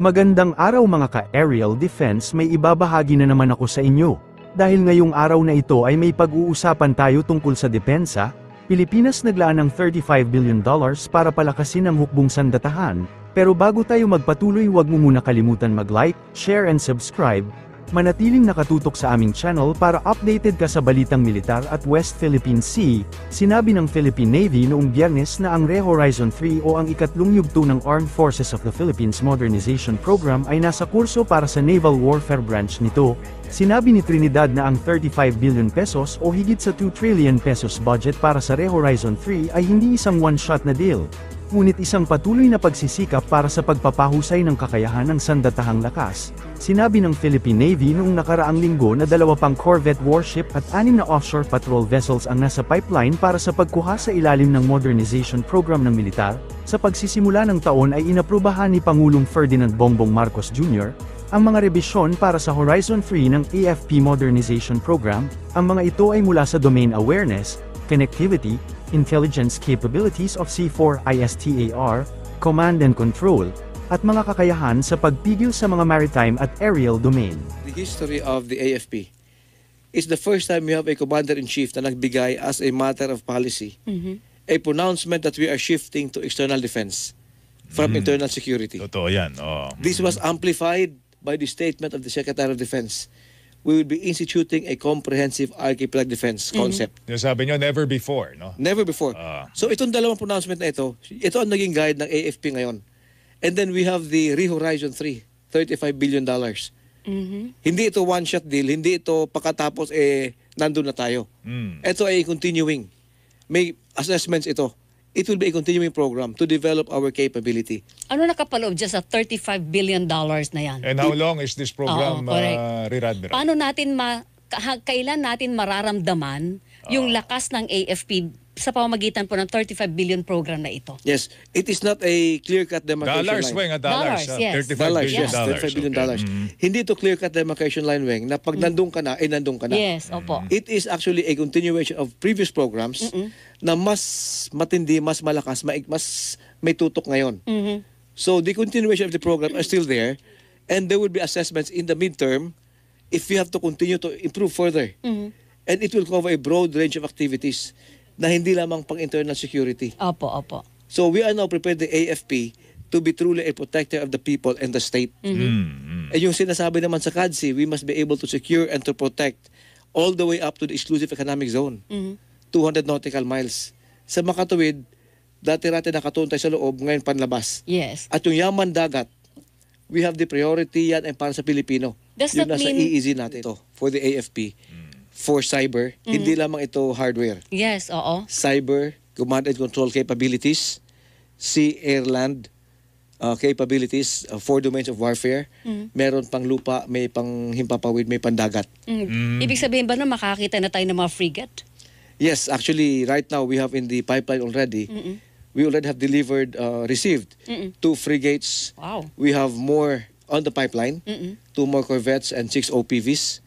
Magandang araw mga ka-aerial defense, may ibabahagi na naman ako sa inyo. Dahil ngayong araw na ito ay may pag-uusapan tayo tungkol sa depensa, Pilipinas naglaan ng $35 billion para palakasin ang hukbong sandatahan, pero bago tayo magpatuloy huwag mo muna kalimutan mag-like, share and subscribe, manatiling nakatutok sa aming channel para updated ka sa balitang militar at West Philippine Sea. Sinabi ng Philippine Navy noong Biyernes na ang ReHorizon 3 o ang ikatlong yugto ng Armed Forces of the Philippines Modernization Program ay nasa kurso para sa Naval Warfare Branch nito. Sinabi ni Trinidad na ang 35 billion pesos o higit sa 2 trillion pesos budget para sa ReHorizon 3 ay hindi isang one-shot na deal, ngunit isang patuloy na pagsisikap para sa pagpapahusay ng kakayahan ng sandatahang lakas. Sinabi ng Philippine Navy noong nakaraang linggo na 2 pang corvette warship at 6 na offshore patrol vessels ang nasa pipeline para sa pagkuha sa ilalim ng modernization program ng militar. Sa pagsisimula ng taon ay inaprubahan ni Pangulong Ferdinand Bongbong Marcos Jr. ang mga rebisyon para sa Horizon 3 ng AFP Modernization Program. Ang mga ito ay mula sa domain awareness, connectivity, intelligence capabilities of C4ISTAR, command and control, at mga kakayahan sa pagpigil sa mga maritime at aerial domain. The history of the AFP is the first time we have a commander-in-chief na nagbigay as a matter of policy, a pronouncement that we are shifting to external defense from internal security. Totoo yan. Oh. This was amplified by the statement of the Secretary of Defense. We will be instituting a comprehensive archipelago defense concept. Yung sabi nyo, never before, no? Never before. So itong dalawang pronouncement na ito ang naging guide ng AFP ngayon. And then we have the ReHorizon 3, $35 billion. Hindi ito one-shot deal, hindi ito pagkatapos nandun na tayo. Ito ay continuing. May assessments ito. It will be a continuing program to develop our capability. Ano nakapaloob dyan sa $35 billion na yan? And how long is this program, Riradmira? Paano natin kailan natin mararamdaman yung lakas ng AFP sa pamamagitan po ng 35 billion program na ito? Yes, it is not a clear-cut demarcation dollars, line. Weng, dollars. Yes. $35 billion. Hindi to clear-cut demarcation line, Weng, na pag nandun ka na, nandun ka na. Yes, opo. It is actually a continuation of previous programs na mas matindi, mas malakas, mas may tutok ngayon. So the continuation of the program are still there, and there will be assessments in the midterm if we have to continue to improve further. And it will cover a broad range of activities na hindi lamang pang internal security. Opo, opo. So we are now prepared, the AFP, to be truly a protector of the people and the state. And yung sinasabi naman sa KADSI, we must be able to secure and to protect all the way up to the exclusive economic zone. 200 nautical miles. Sa makatuwid, dati-rati nakatuntay sa loob, ngayon panlabas. Yes. At yung yaman dagat, we have the priority yan para sa Pilipino. Does Yung that nasa mean EEZ natin ito, for the AFP. For cyber, hindi lamang ito hardware. Yes, oo. Cyber, command and control capabilities, sea, air, land capabilities, 4 domains of warfare. Meron pang lupa, may pang himpapawid, may pandagat. Ibig sabihin ba na makakita na tayo ng mga frigate? Yes, actually, right now we have in the pipeline already. We already have delivered, received 2 frigates. Wow. We have more on the pipeline, 2 more corvettes and 6 OPVs.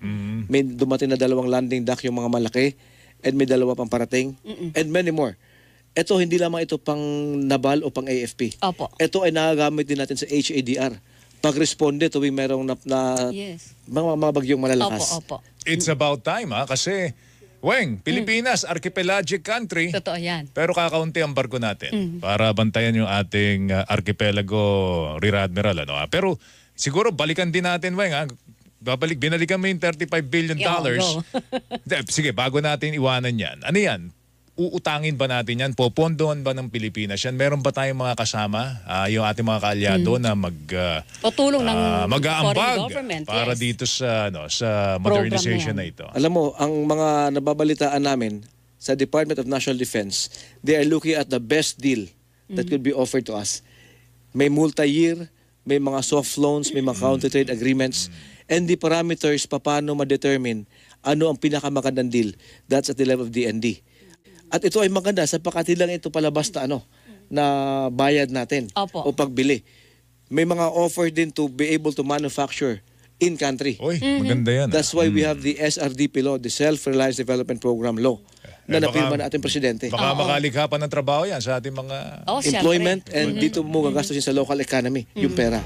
May dumating na 2 landing dock yung mga malaki, and may 2 pang parating, and many more. Ito hindi lamang ito pang naval o pang AFP. Opo. Ito ay nagagamit din natin sa HADR. Pag-responde tuwing merong mga bagyong malalakas. Opo, opo. It's about time, kasi, Weng, Pilipinas, archipelagic country. Totoo yan. Pero kakaunti ang barko natin para bantayan yung ating archipelago, Rear Admiral. Pero siguro balikan din natin, Weng, binalikan mo yung $35 billion. Sige, bago natin iwanan yan. Ano yan? Uutangin ba natin yan? Popondohan ba ng Pilipinas yan? Meron ba tayong mga kasama, yung ating mga kaalyado na tutulong ng mag-aambag foreign government, para dito sa modernization na ito? Alam mo, ang mga nababalitaan namin sa Department of National Defense, they are looking at the best deal that could be offered to us. May multi-year, may mga soft loans, may mga counter-trade agreements, and the parameters paano ma-determine ano ang pinakamagandang deal. That's at the level of DND. At ito ay maganda sapagkat lang ito palabas na bayad natin o pagbili. May mga offer din to be able to manufacture in country. Oy, maganda yan. That's why we have the SRDP law, the Self-Reliance Development Program law, na napirma na ating presidente. Baka makalikha pa ng trabaho yan sa ating mga employment, and dito mo gagastusin sa local economy yung pera.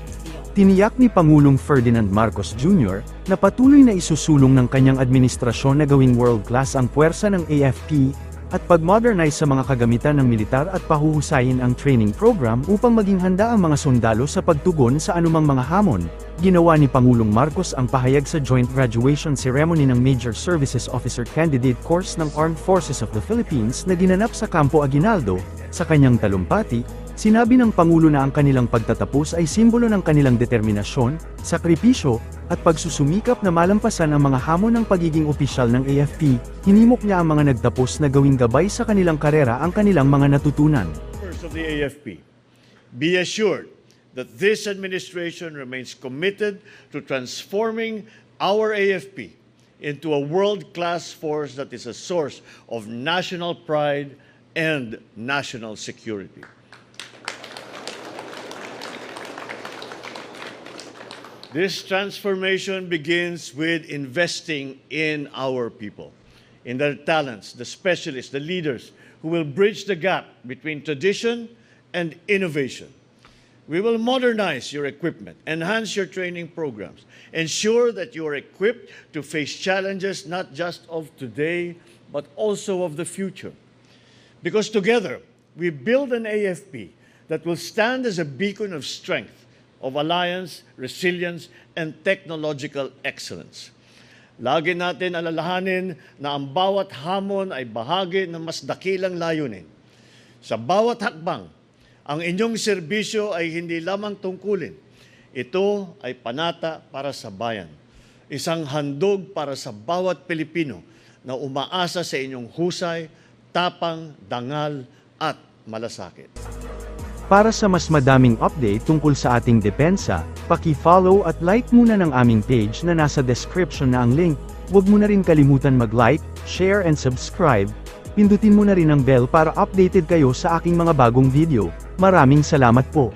Tiniyak ni Pangulong Ferdinand Marcos Jr. na patuloy na isusulong ng kanyang administrasyon na gawing world-class ang puwersa ng AFP, at pag-modernize sa mga kagamitan ng militar at pahuhusayin ang training program upang maging handa ang mga sundalo sa pagtugon sa anumang mga hamon. Ginawa ni Pangulong Marcos ang pahayag sa joint graduation ceremony ng Major Services Officer Candidate Course ng Armed Forces of the Philippines na ginanap sa Campo Aguinaldo. Sa kanyang talumpati, sinabi ng Pangulo na ang kanilang pagtatapos ay simbolo ng kanilang determinasyon, sakripisyo, at pagsusumikap na malampasan ang mga hamon ng pagiging opisyal ng AFP. Hinimok niya ang mga nagtapos na gawing gabay sa kanilang karera ang kanilang mga natutunan. Members of the AFP, be assured that this administration remains committed to transforming our AFP into a world-class force that is a source of national pride and national security. This transformation begins with investing in our people, in their talents, the specialists, the leaders who will bridge the gap between tradition and innovation. We will modernize your equipment, enhance your training programs, ensure that you are equipped to face challenges not just of today, but also of the future. Because together, we build an AFP that will stand as a beacon of strength, of alliance, resilience, and technological excellence. Lagi natin alalahanin na ang bawat hamon ay bahagi ng mas dakilang layunin. Sa bawat hakbang, ang inyong serbisyo ay hindi lamang tungkulin. Ito ay panata para sa bayan. Isang handog para sa bawat Pilipino na umaasa sa inyong husay, tapang, dangal, at malasakit. Para sa mas madaming update tungkol sa ating depensa, paki-follow at like muna ng aming page na nasa description na ang link. Huwag mo na rin kalimutan mag-like, share and subscribe. Pindutin mo na rin ang bell para updated kayo sa aking mga bagong video. Maraming salamat po.